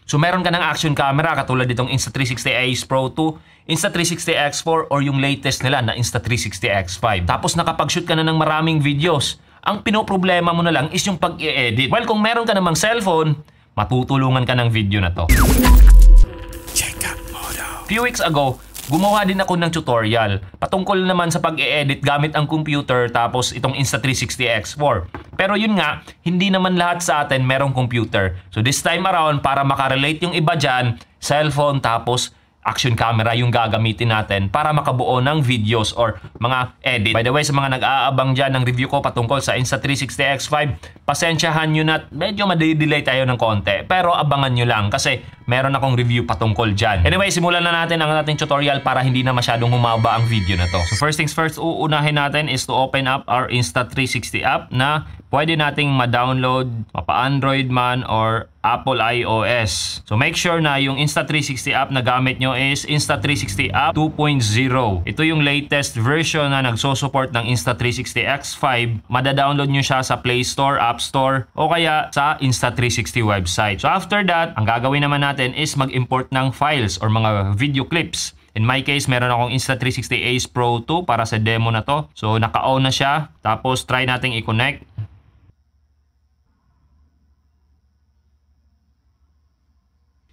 So meron ka ng action camera katulad ditong Insta360 Ace Pro 2, Insta360 X4 or yung latest nila na Insta360 X5. Tapos nakapag-shoot ka na ng maraming videos. Ang pinoproblema mo na lang is yung pag-i-edit. Well, kung meron ka namang cellphone, matutulungan ka ng video na to. Few weeks ago, gumawa din ako ng tutorial patungkol naman sa pag-i-edit gamit ang computer tapos itong Insta360 X4. Pero yun nga, hindi naman lahat sa atin merong computer. So this time around, para makarelate yung iba dyan, cellphone tapos action camera yung gagamitin natin para makabuo ng videos or mga edit. By the way, sa mga nag-aabang dyan ng review ko patungkol sa Insta360 X5, pasensyahan nyo na medyo madidelay tayo ng konti. Pero abangan nyo lang kasi meron akong review patungkol dyan. Anyway, simulan na natin ang ating tutorial para hindi na masyadong humaba ang video na to. So first things first, uunahin natin is to open up our Insta360 app na pwede nating ma-download, mapa-Android man or Apple iOS. So make sure na yung Insta360 app na gamit nyo is Insta360 app 2.0. Ito yung latest version na nagso-support ng Insta360 X5. Mada-download nyo siya sa Play Store, App Store o kaya sa Insta360 website. So after that, ang gagawin naman natin is mag-import ng files or mga video clips. In my case, meron akong Insta360 Ace Pro 2 para sa demo na to. So naka-on na siya. Tapos try nating i-connect.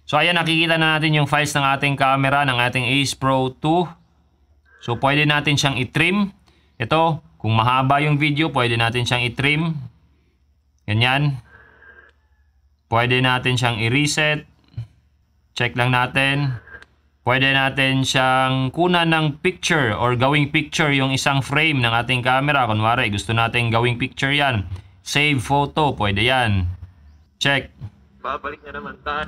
So ayan, nakikita na natin yung files ng ating camera, ng ating Ace Pro 2. So pwede natin siyang i-trim. Ito, kung mahaba yung video, pwede natin siyang i-trim. Ganyan. Pwede natin siyang i-reset. Check lang natin. Pwede natin siyang kunan ng picture or gawing picture yung isang frame ng ating camera. Kunwari, gusto natin gawing picture yan. Save photo, pwede yan. Check. Babalik na naman tayo.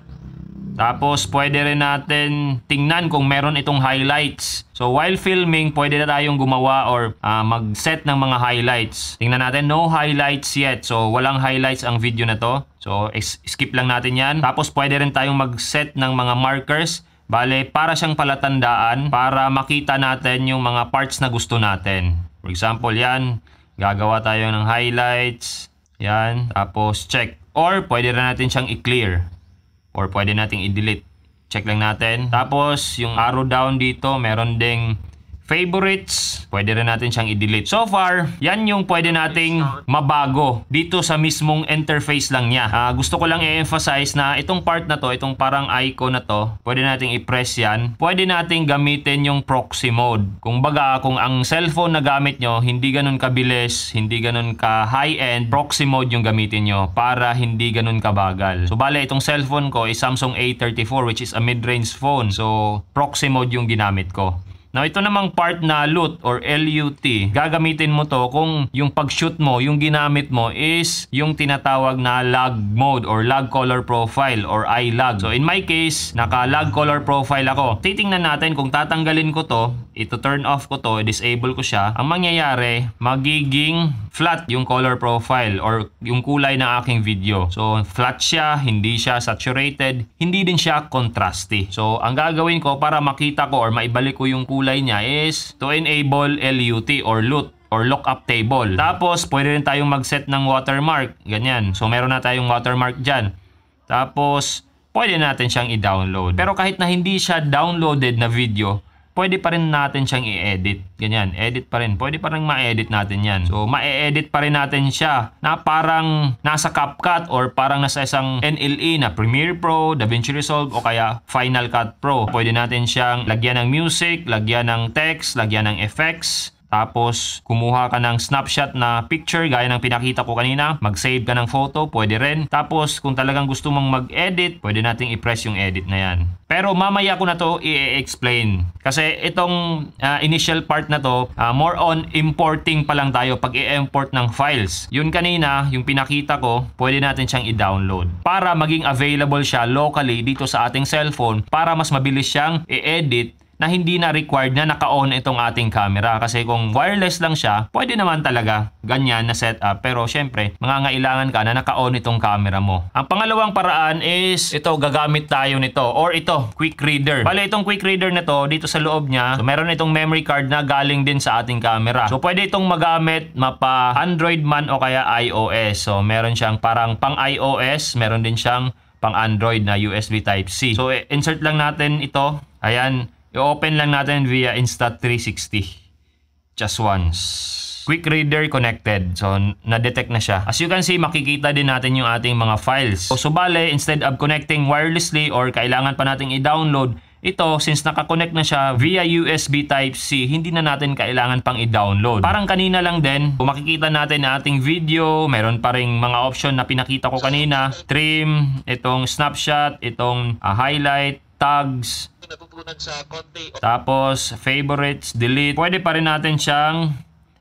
Tapos pwede rin natin tingnan kung meron itong highlights. So while filming, pwede na tayong gumawa or mag-set ng mga highlights. Tingnan natin, no highlights yet. So walang highlights ang video na to. So skip lang natin yan. Tapos pwede rin tayong mag-set ng mga markers. Bale, para siyang palatandaan para makita natin yung mga parts na gusto natin. For example, yan. Gagawa tayo ng highlights. Yan. Tapos check. Or pwede rin natin siyang i-clear. Or pwede nating i-delete. Check lang natin. Tapos, yung arrow down dito, meron ding favorites. Pwede rin natin siyang i-delete. So far, yan yung pwede nating mabago dito sa mismong interface lang niya. Gusto ko lang i-emphasize na itong part na to, itong parang icon na to, pwede nating i-press yan. Pwede nating gamitin yung proxy mode. Kung baga, kung ang cellphone na gamit nyo, hindi ganun kabilis, hindi ganun ka high-end, proxy mode yung gamitin nyo para hindi ganun kabagal. So bale, itong cellphone ko is Samsung A34 which is a mid-range phone. So proxy mode yung ginamit ko. Now, ito namang part na LUT or LUT, gagamitin mo to kung yung pag-shoot mo, yung ginamit mo is yung tinatawag na lag mode or lag color profile or iLag. So, in my case, naka-lag color profile ako. Titingnan natin kung tatanggalin ko to, ito turn off ko to, disable ko siya. Ang mangyayari, magiging flat yung color profile or yung kulay ng aking video. So, flat siya, hindi siya saturated, hindi din siya contrasty. So, ang gagawin ko para makita ko or maibalik ko yung kulay niya is to enable LUT or LUT or lookup table. Tapos, pwede rin tayong mag-set ng watermark. Ganyan. So, meron na tayong watermark dyan. Tapos, pwede natin siyang i-download. Pero kahit na hindi siya downloaded na video, pwede pa rin natin siyang i-edit. Ganyan, edit pa rin. Pwede pa rin ma-edit natin yan. So, ma-edit pa rin natin siya na parang nasa CapCut or parang nasa isang NLE na Premiere Pro, DaVinci Resolve o kaya Final Cut Pro. Pwede natin siyang lagyan ng music, lagyan ng text, lagyan ng effects. Tapos, kumuha ka ng snapshot na picture gaya ng pinakita ko kanina. Mag-save ka ng photo, pwede rin. Tapos, kung talagang gusto mong mag-edit, pwede nating i-press yung edit na yan. Pero mamaya ko na to i-explain. Kasi itong initial part na to, more on importing pa lang tayo pag i-import ng files. Yun kanina, yung pinakita ko, pwede natin siyang i-download. Para maging available siya locally dito sa ating cellphone, para mas mabilis siyang i-edit na hindi na required na naka-on itong ating camera. Kasi kung wireless lang siya, pwede naman talaga ganyan na setup. Pero syempre, mangangailangan ka na naka-on itong camera mo. Ang pangalawang paraan is ito, gagamit tayo nito. Or ito, quick reader. Bale, itong quick reader na to, dito sa loob niya, so meron itong memory card na galing din sa ating camera. So pwede itong magamit mapa Android man o kaya iOS. So meron siyang parang pang iOS, meron din siyang pang Android na USB Type-C. So insert lang natin ito. Ayan, i-open lang natin via Insta360. Just once. Quick reader connected. So, na-detect na siya. As you can see, makikita din natin yung ating mga files. So, bale, instead of connecting wirelessly or kailangan pa nating i-download, ito, since nakakonect na siya via USB Type-C, hindi na natin kailangan pang i-download. Parang kanina lang din, kung makikita natin na ating video, meron pa ring mga option na pinakita ko kanina. Trim, itong snapshot, itong highlight, tags, tapos favorites, delete. Pwede pa rin natin siyang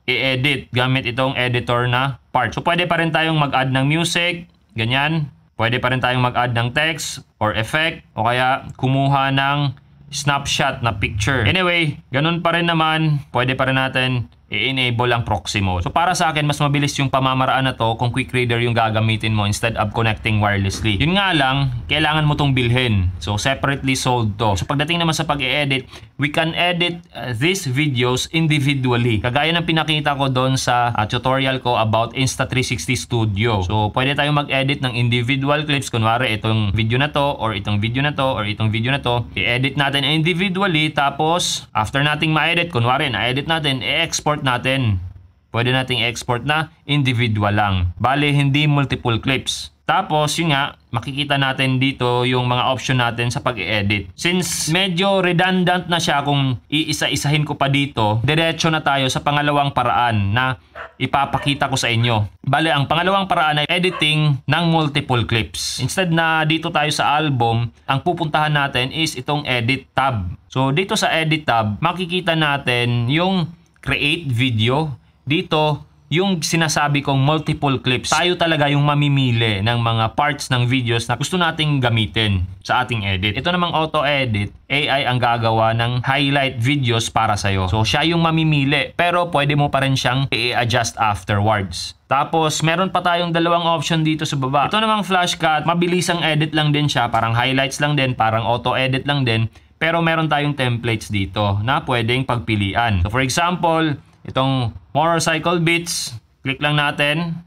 i-edit gamit itong editor na part. So pwede pa rin tayong mag-add ng music, ganyan. Pwede pa rin tayong mag-add ng text or effect o kaya kumuha ng snapshot na picture. Anyway, ganun pa rin naman, pwede pa rin natin i-enable ang proxy mode. So para sa akin, mas mabilis yung pamamaraan na to kung quick reader yung gagamitin mo instead of connecting wirelessly. Yun nga lang, kailangan mo tong bilhin. So separately sold to. So pagdating naman sa pag-i-edit, we can edit these videos individually. Kagaya ng pinakita ko doon sa tutorial ko about Insta360 Studio. So pwede tayong mag-edit ng individual clips. Kunwari itong video na to or itong video na to or itong video na to. I-edit natin individually, tapos after nating ma-edit, kunwari na-edit natin, i-export natin. Pwede nating export na individual lang. Bale, hindi multiple clips. Tapos, yun nga, makikita natin dito yung mga option natin sa pag-i-edit. Since medyo redundant na siya kung iisa-isahin ko pa dito, diretso na tayo sa pangalawang paraan na ipapakita ko sa inyo. Bale, ang pangalawang paraan ay editing ng multiple clips. Instead na dito tayo sa album, ang pupuntahan natin is itong edit tab. So, dito sa edit tab, makikita natin yung create video. Dito, yung sinasabi kong multiple clips. Tayo talaga yung mamimili ng mga parts ng videos na gusto nating gamitin sa ating edit. Ito namang auto-edit, AI ang gagawa ng highlight videos para sa'yo. So, siya yung mamimili. Pero pwede mo pa rin siyang i-adjust afterwards. Tapos, meron pa tayong dalawang option dito sa baba. Ito namang flash cut, mabilisang edit lang din siya. Parang highlights lang din, parang auto-edit lang din. Pero meron tayong templates dito na pwedeng pagpilian. So, for example, itong motorcycle beats, click lang natin.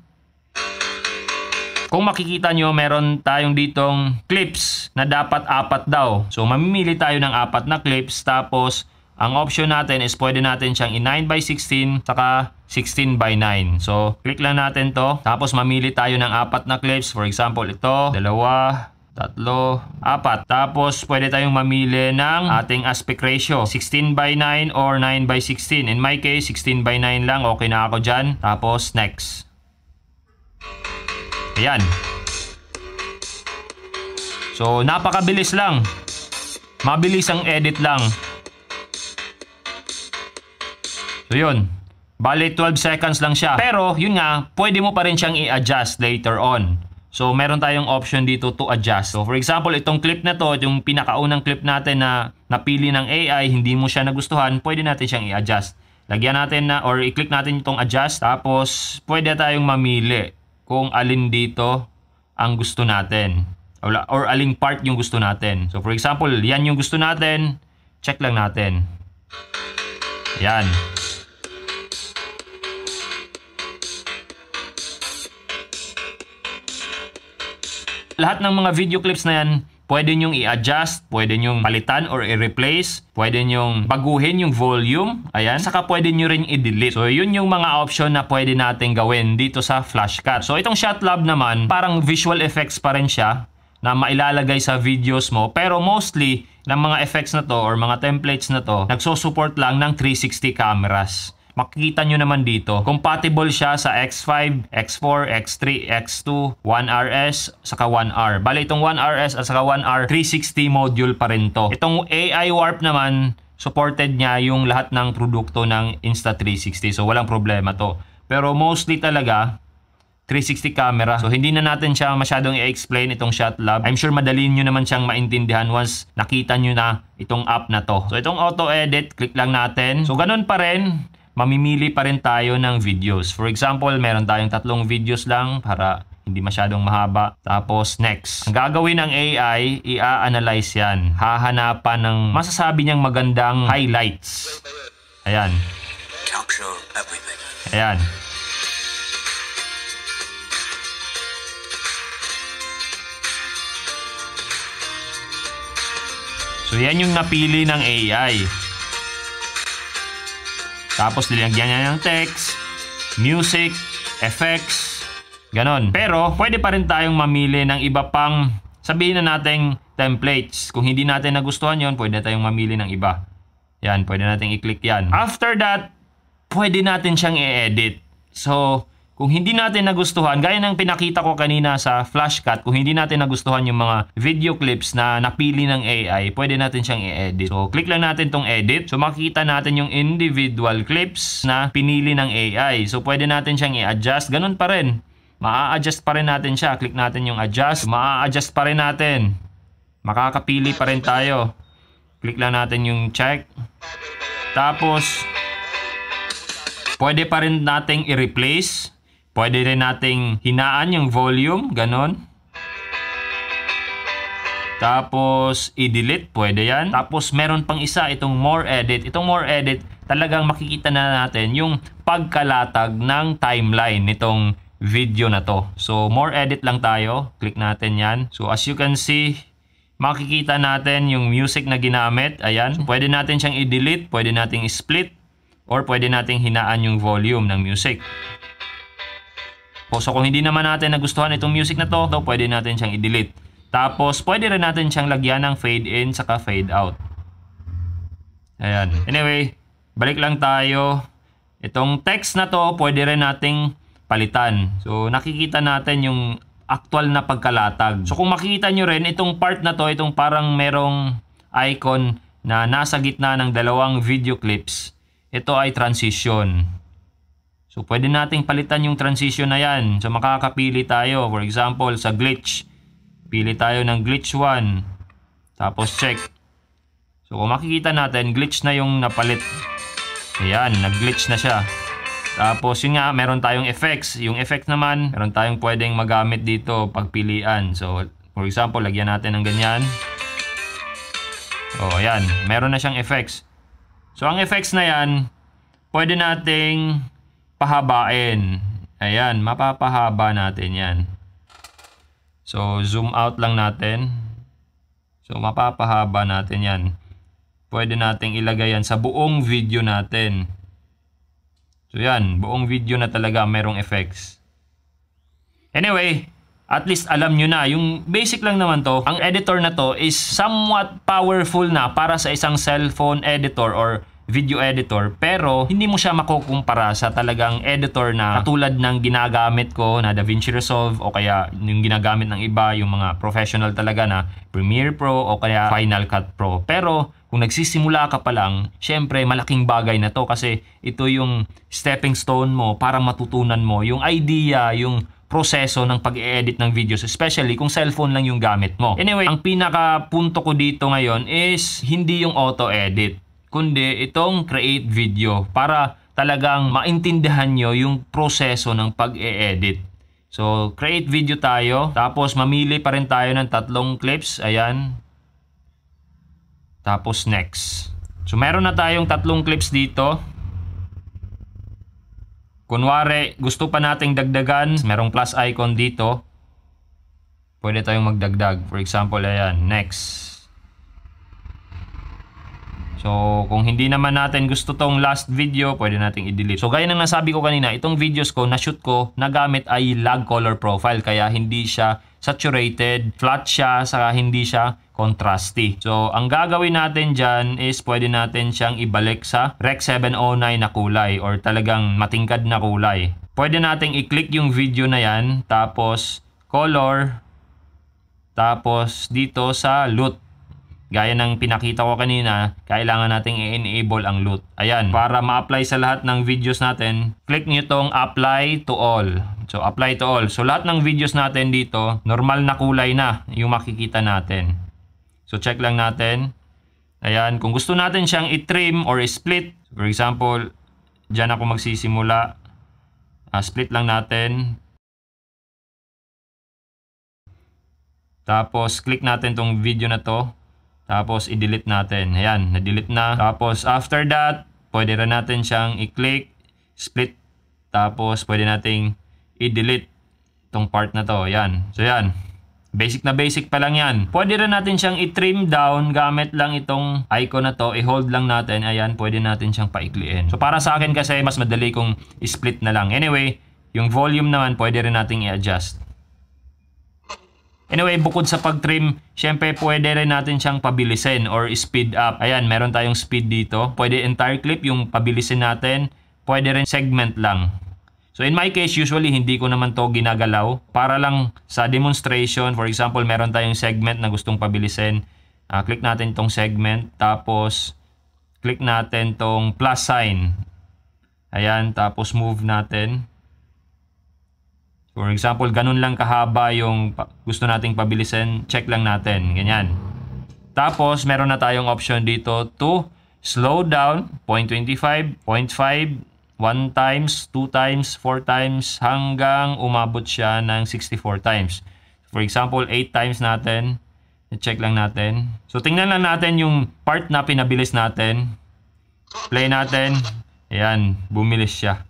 Kung makikita nyo, meron tayong ditong clips na dapat 4 daw. So, mamimili tayo ng 4 na clips. Tapos, ang option natin is pwede natin siyang i-9x16 saka 16x9. So, click lang natin to. Tapos, mamili tayo ng 4 na clips. For example, ito, 2, 3, 4. Tapos, pwede tayong mamili ng ating aspect ratio. 16:9 or 9:16. In my case, 16:9 lang. Okay na ako dyan. Tapos, next. Ayan. So, napakabilis lang. Mabilis ang edit lang. So, yun. Bale, 12 seconds lang siya. Pero, yun nga, pwede mo pa rin siyang i-adjust later on. So, meron tayong option dito to adjust. So, for example, itong clip na to, yung pinakaunang clip natin na napili ng AI, hindi mo siya nagustuhan, pwede natin siyang i-adjust. Lagyan natin na, or i-click natin itong adjust, tapos pwede tayong mamili kung alin dito ang gusto natin. Or aling part yung gusto natin. So, for example, yan yung gusto natin, check lang natin. Yan. Lahat ng mga video clips na yan, pwede nyong i-adjust, pwede nyong palitan or i-replace, pwede nyong baguhin yung volume, ayan, saka pwede nyo rin i-delete. So, yun yung mga option na pwede natin gawin dito sa FlashCut. So, itong ShotLab naman, parang visual effects pa rin siya na mailalagay sa videos mo. Pero mostly, ng mga effects na to or mga templates na to, nagsusupport lang ng 360 cameras. Makikita nyo naman dito, compatible siya sa X5, X4, X3, X2, 1RS, saka 1R. Bale, itong 1RS at saka 1R, 360 module pa rin to. Itong AI Warp naman, supported niya yung lahat ng produkto ng Insta360. So, walang problema to. Pero mostly talaga, 360 camera. So, hindi na natin siya masyadong i-explain itong ShotLab. I'm sure madali nyo naman siyang maintindihan once nakita nyo na itong app na to. So, itong auto-edit, click lang natin. So, ganun pa rin. Mamimili pa rin tayo ng videos. For example, meron tayong 3 videos lang para hindi masyadong mahaba. Tapos, next. Ang gagawin ng AI, i-analyze yan. Hahanapan ng masasabi niyang magandang highlights. Ayan. Capture everything. Ayan. So yan yung napili ng AI. Tapos nilagyan niya ng text, music, effects, ganon. Pero pwede pa rin tayong mamili ng iba pang, sabihin na nating templates. Kung hindi natin nagustuhan yon, pwede tayong mamili ng iba. Yan, pwede natin i-click yan. After that, pwede natin siyang i-edit. So, kung hindi natin nagustuhan, gaya ng pinakita ko kanina sa Flashcut, kung hindi natin nagustuhan yung mga video clips na napili ng AI, pwede natin siyang i-edit. So, click lang natin tong edit. So, makikita natin yung individual clips na pinili ng AI. So, pwede natin siyang i-adjust. Ganun pa rin. Maa-adjust pa rin natin siya. Click natin yung adjust. Maa-adjust pa rin natin. Makakapili pa rin tayo. Click lang natin yung check. Tapos, pwede pa rin nating i-replace. Pwede rin nating hinaan yung volume, ganon. Tapos, i-delete, pwede yan. Tapos, meron pang isa, itong more edit. Itong more edit, talagang makikita na natin yung pagkalatag ng timeline nitong video na to. So, more edit lang tayo. Click natin yan. So, as you can see, makikita natin yung music na ginamit. Ayan. So, pwede natin siyang i-delete, pwede nating i-split, or pwede nating hinaan yung volume ng music. So kung hindi naman natin nagustuhan itong music na to, pwede natin siyang i-delete. Tapos pwede rin natin siyang lagyan ng fade in saka fade out. Ayan. Anyway, balik lang tayo. Itong text na to, pwede rin nating palitan. So nakikita natin yung actual na pagkalatag. So kung makikita nyo rin, itong part na to, itong parang merong icon na nasa gitna ng dalawang video clips, ito ay transition. So, pwede nating palitan yung transition na yan. So, makakapili tayo. For example, sa glitch. Pili tayo ng glitch 1. Tapos, check. So, kung makikita natin, glitch na yung napalit. Ayan, nag-glitch na siya. Tapos, yun nga, meron tayong effects. Yung effects naman, meron tayong pwedeng magamit dito pagpilian. So, for example, lagyan natin ng ganyan. O, ayan. Meron na siyang effects. So, ang effects na yan, pwede nating pahabain. Ayan, mapapahaba natin yan. So, zoom out lang natin. So, mapapahaba natin yan. Pwede nating ilagay yan sa buong video natin. So, yan. Buong video na talaga merong effects. Anyway, at least alam nyo na. Yung basic lang naman to, ang editor na to is somewhat powerful na para sa isang cellphone editor or video editor, pero hindi mo siya makukumpara sa talagang editor na katulad ng ginagamit ko na DaVinci Resolve o kaya yung ginagamit ng iba, yung mga professional talaga na Premiere Pro o kaya Final Cut Pro. Pero kung nagsisimula ka pa lang, syempre malaking bagay na to kasi ito yung stepping stone mo para matutunan mo yung idea, yung proseso ng pag-e-edit ng videos, especially kung cellphone lang yung gamit mo. Anyway, ang pinaka punto ko dito ngayon is hindi yung auto-edit, kundi itong create video para talagang maintindihan nyo yung proseso ng pag-e-edit. So, create video tayo. Tapos, mamili pa rin tayo ng 3 clips. Ayan. Tapos, next. So, meron na tayong 3 clips dito. Kunwari, gusto pa nating dagdagan. Merong plus icon dito. Pwede tayong magdagdag. For example, ayan. Next. So, kung hindi naman natin gusto tong last video, pwede nating i-delete. So, gaya ng nasabi ko kanina, itong videos ko, na-shoot ko, nagamit ay lag color profile. Kaya hindi siya saturated, flat siya, saka hindi siya contrasty. So, ang gagawin natin dyan is pwede natin siyang ibalik sa Rec 709 na kulay or talagang matingkad na kulay. Pwede nating i-click yung video na yan, tapos color, tapos dito sa LUT. Gaya ng pinakita ko kanina, kailangan nating i-enable ang LUT. Ayan, para ma-apply sa lahat ng videos natin, click nyo tong apply to all. So, apply to all. So, lahat ng videos natin dito, normal na kulay na yung makikita natin. So, check lang natin. Ayan, kung gusto natin siyang i-trim or i-split, for example, dyan ako magsisimula. Split lang natin. Tapos, click natin tong video na to. Tapos, i-delete natin. Ayan, na-delete na. Tapos, after that, pwede rin natin siyang i-click, split. Tapos, pwede nating i-delete itong part na to. Ayan. So, yan. Basic na basic pa lang yan. Pwede rin natin siyang i-trim down gamit lang itong icon na to. I-hold lang natin. Ayan, pwede natin siyang paikliin. So para sa akin kasi mas madali kung i-split na lang. Anyway, yung volume naman pwede rin nating i-adjust. Anyway, bukod sa pag-trim, syempre pwede rin natin siyang pabilisin or speed up. Ayan, meron tayong speed dito. Pwede entire clip yung pabilisin natin. Pwede rin segment lang. So in my case, usually hindi ko naman to ginagalaw. Para lang sa demonstration, for example, meron tayong segment na gustong pabilisin. Click natin tong segment, tapos click natin tong plus sign. Ayan, tapos move natin. For example, ganun lang kahaba yung gusto nating pabilisin, check lang natin, ganyan. Tapos meron na tayong option dito to slow down, 0.25, 0.5, 1 times, 2 times, 4 times, hanggang umabot siya ng 64 times. For example, 8 times natin. I-check lang natin. So, tingnan lang natin yung part na pinabilis natin. Play natin. Ayan, bumilis siya.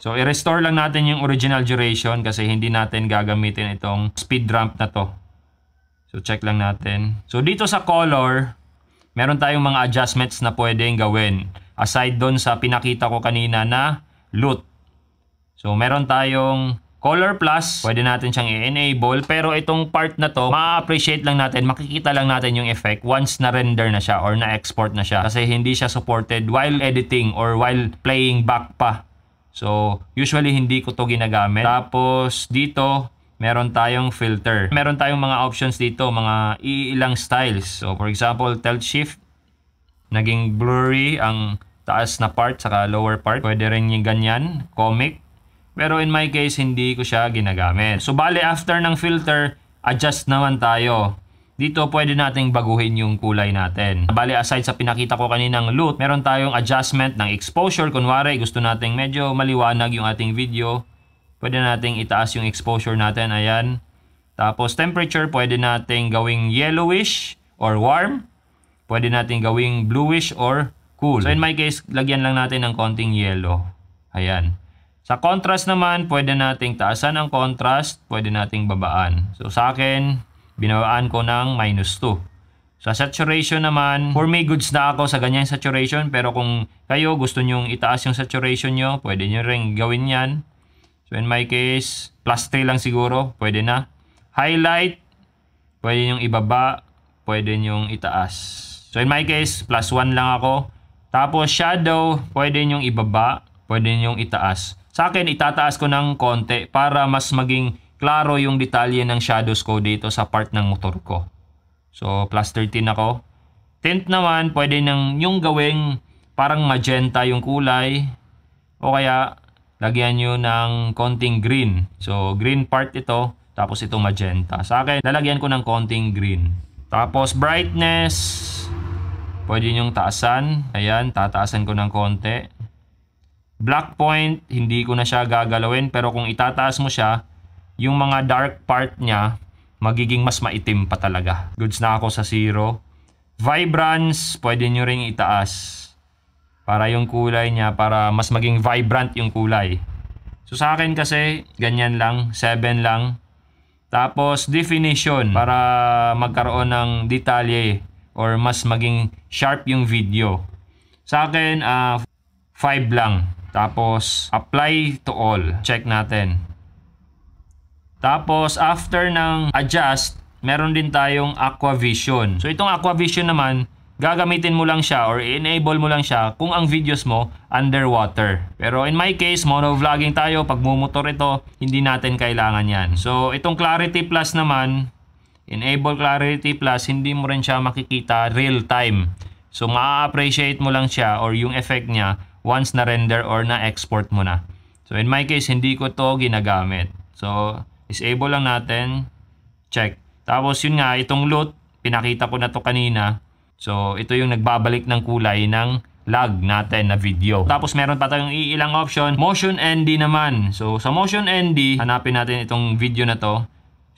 So, i-restore lang natin yung original duration kasi hindi natin gagamitin itong speed ramp na to. So, check lang natin. So, dito sa color, meron tayong mga adjustments na pwedeng gawin. Aside doon sa pinakita ko kanina na loot. So, meron tayong color plus. Pwede natin siyang i-enable. Pero itong part na to, ma-appreciate lang natin, makikita lang natin yung effect once na-render na siya or na-export na siya. Kasi hindi siya supported while editing or while playing back pa. So, usually hindi ko to ginagamit. Tapos, dito, meron tayong filter. Meron tayong mga options dito, mga ilang styles. So, for example, tilt shift. Naging blurry ang taas na part saka lower part. Pwede rin yung ganyan, comic. Pero in my case, hindi ko siya ginagamit. So, bale, after ng filter, adjust naman tayo. Dito, pwede nating baguhin yung kulay natin. Bale, aside sa pinakita ko kaninang loot, meron tayong adjustment ng exposure. Kunwari, gusto nating medyo maliwanag yung ating video. Pwede nating itaas yung exposure natin. Ayan. Tapos, temperature, pwede nating gawing yellowish or warm. Pwede nating gawing bluish or cool. So in my case, lagyan lang natin ng konting yellow. Ayan. Sa contrast naman, pwede nating taasan ang contrast, pwede nating babaan. So sa akin, binabaan ko ng -2. Sa saturation naman, for me, goods na ako sa ganyang saturation. Pero kung kayo gusto nyong itaas yung saturation nyo, pwede nyo rin gawin yan. So in my case, +3 lang siguro, pwede na. Highlight, pwede nyong ibaba, pwede nyong itaas. So in my case, +1 lang ako. Tapos shadow, pwede nyong ibaba, pwede nyong itaas. Sa akin, itataas ko ng konti para mas maging klaro yung detalye ng shadows ko dito sa part ng motor ko. So, +13 ako. Tint naman, pwede nang yung gawing parang magenta yung kulay. O kaya, lagyan nyo ng konting green. So, green part ito, tapos ito magenta. Sa akin, lalagyan ko ng konting green. Tapos, brightness, pwede nyong taasan. Ayan, tataasan ko ng konti. Black point, hindi ko na siya gagalawin. Pero kung itataas mo siya, yung mga dark part niya, magiging mas maitim pa talaga. Goods na ako sa 0. Vibrance, pwede nyo ring itaas. Para yung kulay niya, para mas maging vibrant yung kulay. So sa akin kasi, ganyan lang. 7 lang. Tapos definition, para magkaroon ng detalye or mas maging sharp yung video. Sa akin, 5 lang. Tapos, apply to all. Check natin. Tapos, after ng adjust, meron din tayong Aqua Vision. So, itong Aqua Vision naman, gagamitin mo lang siya or i-enable mo lang siya kung ang videos mo underwater. Pero in my case, monovlogging tayo. Pag mumotor ito, hindi natin kailangan yan. So, itong Clarity Plus naman, enable Clarity Plus, hindi mo rin siya makikita real time. So, ma-appreciate mo lang siya or yung effect niya once na-render or na-export mo na. So, in my case, hindi ko to ginagamit. So, disable lang natin. Check. Tapos, yun nga, itong loot, pinakita ko na to kanina. So, ito yung nagbabalik ng kulay ng lag natin na video. Tapos, meron pa tayong ilang option. Motion ND naman. So, sa Motion ND, hanapin natin itong video na to.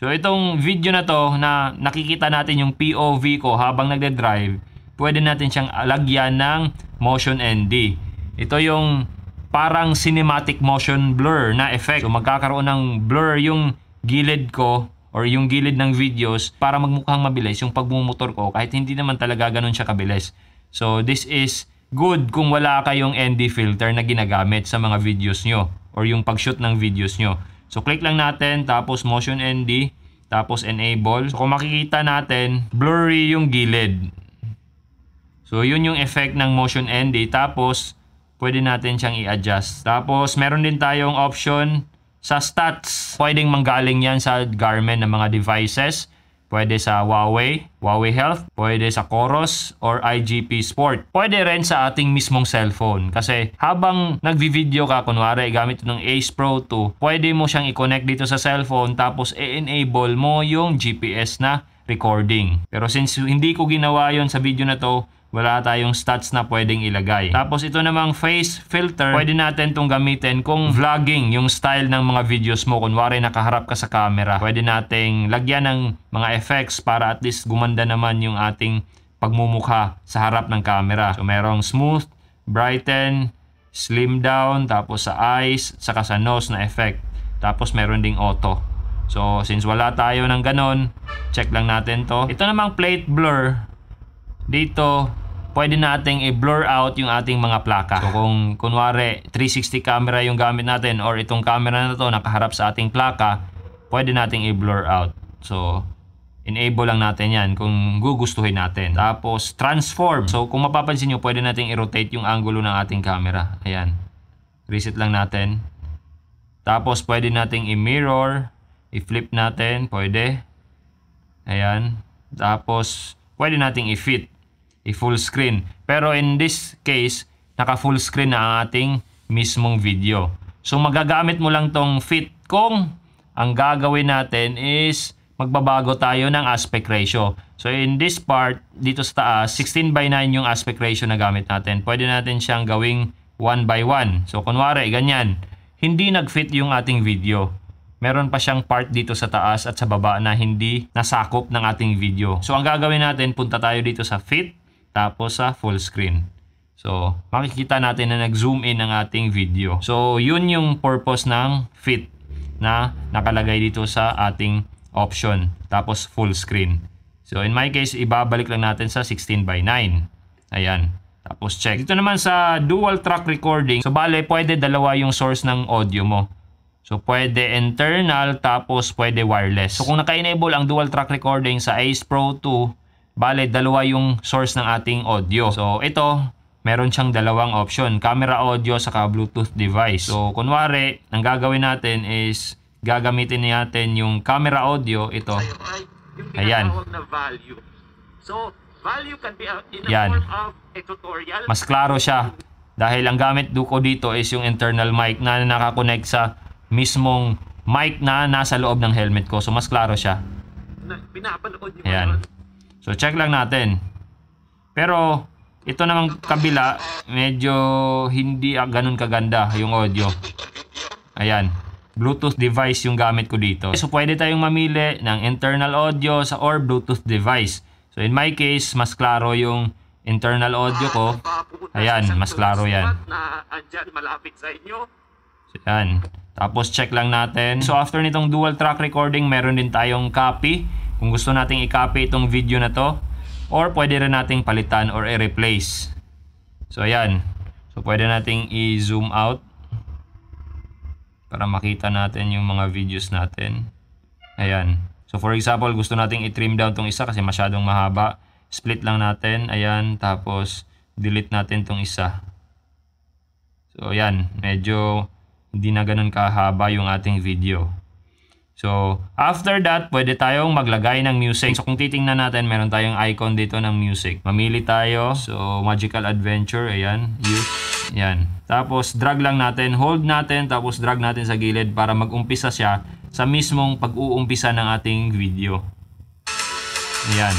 So, itong video na to na nakikita natin yung POV ko habang nagde-drive, pwede natin siyang lagyan ng Motion ND. Ito yung parang cinematic motion blur na effect. So, magkakaroon ng blur yung gilid ko or yung gilid ng videos para magmukhang mabilis yung pagmumotor ko kahit hindi naman talaga ganun siya kabilis. So this is good kung wala kayong ND filter na ginagamit sa mga videos nyo or yung pag-shoot ng videos nyo. So click lang natin, tapos motion ND, tapos enable. So kung makikita natin, blurry yung gilid. So yun yung effect ng motion ND, tapos pwede natin siyang i-adjust. Tapos meron din tayong option sa stats. Pwedeng manggaling yan sa Garmin ng mga devices. Pwede sa Huawei Health, pwede sa Coros or IGP Sport. Pwede rin sa ating mismong cellphone. Kasi habang nagvi-video ka, kunwari gamit ng Ace Pro 2, pwede mo siyang i-connect dito sa cellphone tapos i-enable mo yung GPS na recording. Pero since hindi ko ginawa yon sa video na to, wala tayong stats na pwedeng ilagay. Tapos ito namang face filter, pwede natin itong gamitin kung vlogging yung style ng mga videos mo. Kunwari nakaharap ka sa camera, pwede nating lagyan ng mga effects para at least gumanda naman yung ating pagmumukha sa harap ng camera. So merong smooth, brighten, slim down, tapos sa eyes, saka sa nose na effect. Tapos meron ding auto. So since wala tayo ng ganon, check lang natin to. Ito namang plate blur, dito pwede nating i-blur out yung ating mga plaka. So kung kunwari 360 camera yung gamit natin or itong camera na to nakaharap sa ating plaka, pwede nating i-blur out. So enable lang natin yan kung gugustuhin natin. Tapos transform. So kung mapapansin nyo, pwede nating i-rotate yung angulo ng ating camera. Ayan. Reset lang natin. Tapos pwede nating i-mirror, i-flip natin, pwede. Ayan. Tapos pwede nating i-fit, i-full screen. Pero in this case, naka-full screen na ang ating mismong video. So magagamit mo lang tong fit kung ang gagawin natin is magbabago tayo ng aspect ratio. So in this part, dito sa taas, 16:9 yung aspect ratio na gamit natin. Pwede natin siyang gawing 1:1. So kunwari, ganyan. Hindi nag-fit yung ating video. Meron pa siyang part dito sa taas at sa baba na hindi nasakop ng ating video. So ang gagawin natin, punta tayo dito sa fit, tapos sa full screen. So makikita natin na nag-zoom in ang ating video. So yun yung purpose ng fit na nakalagay dito sa ating option. Tapos full screen. So in my case, ibabalik lang natin sa 16:9. Ayan. Tapos check. Dito naman sa dual track recording, so bale pwede dalawa yung source ng audio mo. So, pwede internal, tapos pwede wireless. So, kung naka-enable ang dual track recording sa Ace Pro 2, bale, dalawa yung source ng ating audio. So, ito, meron siyang dalawang option. Camera audio, saka Bluetooth device. So, kunwari, ang gagawin natin is, gagamitin natin yung camera audio, ito. Ayan. Na value. So, value can be in a Yan. form of a tutorial. Mas klaro siya. Dahil ang gamit ko dito is yung internal mic na nakakonect sa mismong mic na nasa loob ng helmet ko. So mas klaro siya. Pinapanood niyo. Ayan. So check lang natin. Pero ito namang kabila, medyo hindi ganun kaganda yung audio. Ayan. Bluetooth device yung gamit ko dito. So pwede tayong mamili ng internal audio or Bluetooth device. So in my case, mas klaro yung internal audio ko. Ayan, mas klaro yan. Na andyan malapit sa inyo. So, yan. Tapos check lang natin. So after nitong dual track recording, meron din tayong copy. Kung gusto nating i-copy itong video na to, or pwede rin nating palitan or i-replace. So ayan. So pwede nating i-zoom out para makita natin yung mga videos natin. Ayan. So for example, gusto nating i-trim down tong isa kasi masyadong mahaba. Split lang natin. Ayan. Tapos delete natin tong isa. So ayan. Medyo hindi na ganun kahaba yung ating video. So, after that, pwede tayong maglagay ng music. So, kung titingnan natin, meron tayong icon dito ng music. Mamili tayo. So, Magical Adventure. Ayan. Use. Ayan. Tapos, drag lang natin. Hold natin. Tapos, drag natin sa gilid para mag-umpisa siya sa mismong pag-uumpisa ng ating video. Ayan.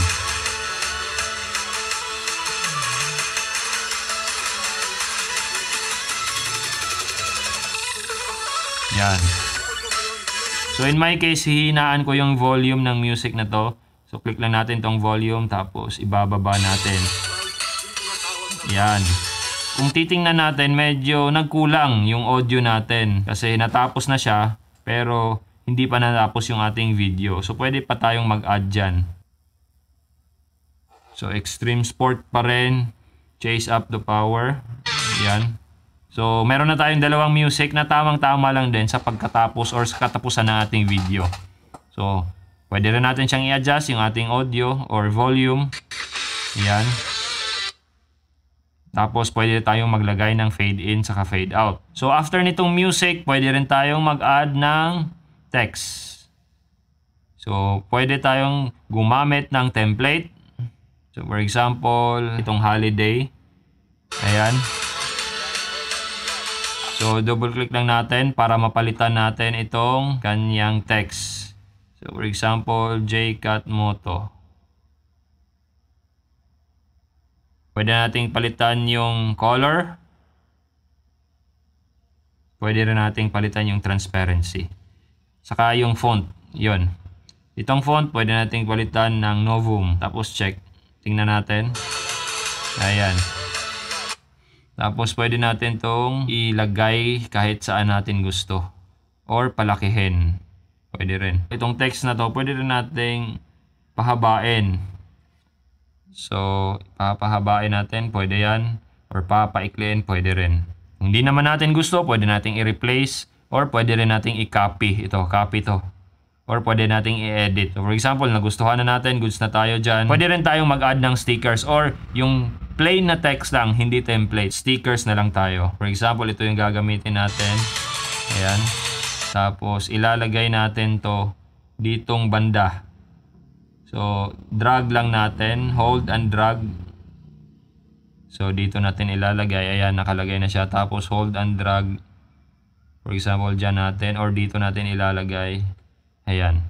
Yan. So in my case, hihinaan ko yung volume ng music na to. So click lang natin tong volume tapos ibababa natin. Yan. Kung titingnan natin, medyo nagkulang yung audio natin kasi natapos na siya pero hindi pa natapos yung ating video. So pwede pa tayong mag-add dyan. So extreme sport pa rin. Chase up the power. Yan. So meron na tayong dalawang music na tamang-tama lang din sa pagkatapos or sa katapusan ng ating video. So pwede rin natin siyang i-adjust yung ating audio or volume. Yan. Tapos pwede tayong maglagay ng fade in saka fade out. So after nitong music, pwede rin tayong mag-add ng text. So pwede tayong gumamit ng template. So for example, itong holiday. Ayan. So double click lang natin para mapalitan natin itong kanyang text. So for example, JCat Moto. Pwede nating palitan yung color. Pwede rin nating palitan yung transparency. Saka yung font. Yun. Itong font, pwede nating palitan ng Novum. Tapos check. Tingnan natin. Ayan. Tapos pwede natin tong ilagay kahit saan natin gusto. Or palakihin. Pwede rin. Itong text na to, pwede rin nating pahabain. So, papahabain natin, pwede yan. Or papaikliin, pwede rin. Kung hindi naman natin gusto, pwede nating i-replace. Or pwede rin nating i-copy. Ito, copy to. Or pwede nating i-edit. So, for example, nagustuhan na natin, goods na tayo dyan. Pwede rin tayong mag-add ng stickers. Or yung plain na text lang, hindi template. Stickers na lang tayo. For example, ito yung gagamitin natin. Ayan. Tapos, ilalagay natin to ditong banda. So, drag lang natin. Hold and drag. So, dito natin ilalagay. Ayan, nakalagay na siya. Tapos, hold and drag. For example, dyan natin. Or dito natin ilalagay. Ayan.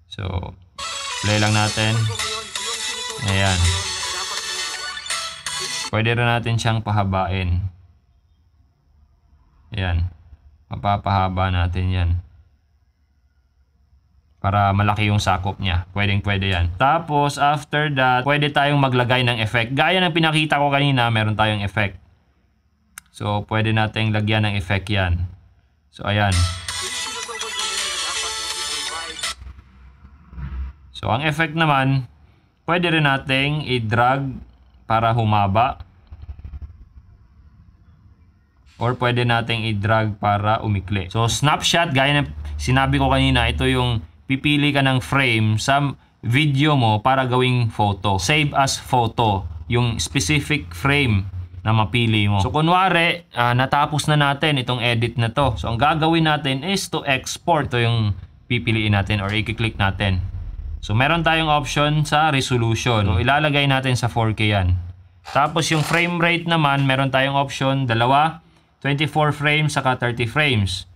So, play lang natin. Ayan. Pwede rin natin siyang pahabain. Ayan. Mapapahaba natin yan. Para malaki yung sakop niya. Pwede yan. Tapos, after that, pwede tayong maglagay ng effect. Gaya ng pinakita ko kanina, meron tayong effect. So, pwede nating lagyan ng effect yan. So, ayan. So, ang effect naman, pwede rin nating i-drag para humaba. Or pwede nating i-drag para umikli. So, snapshot, gaya ng sinabi ko kanina, ito yung pipili ka ng frame sa video mo para gawing photo. Save as photo. Yung specific frame na mapili mo. So, kunwari, natapos na natin itong edit na to. So, ang gagawin natin is to export. Ito yung pipiliin natin or i-click natin. So, meron tayong option sa resolution. So, ilalagay natin sa 4K yan. Tapos, yung frame rate naman, meron tayong option, dalawa, 24 frames saka 30 frames.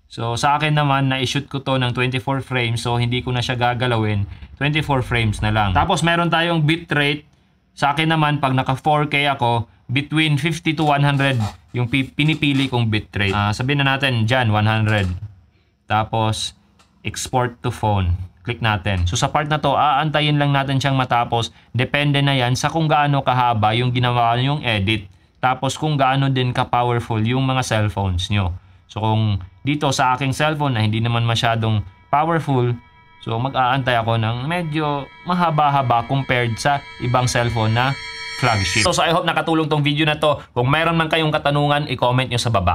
So, sa akin naman, na-shoot ko to ng 24 frames. So, hindi ko na siya gagalawin. 24 frames na lang. Tapos, meron tayong bitrate. Sa akin naman, pag naka 4K ako, between 50 to 100 yung pinipili kong bitrate. Sabihin na natin dyan, 100. Tapos, export to phone. Click natin. So, sa part na to, aantayin lang natin siyang matapos. Depende na yan sa kung gaano kahaba yung ginawa yung edit. Tapos, kung gaano din ka-powerful yung mga cellphones nyo. So, kung dito sa aking cellphone na hindi naman masyadong powerful, so mag-aantay ako ng medyo mahaba-haba compared sa ibang cellphone na flagship. So I hope nakatulong tong video na to. Kung meron man kayong katanungan, i-comment nyo sa baba.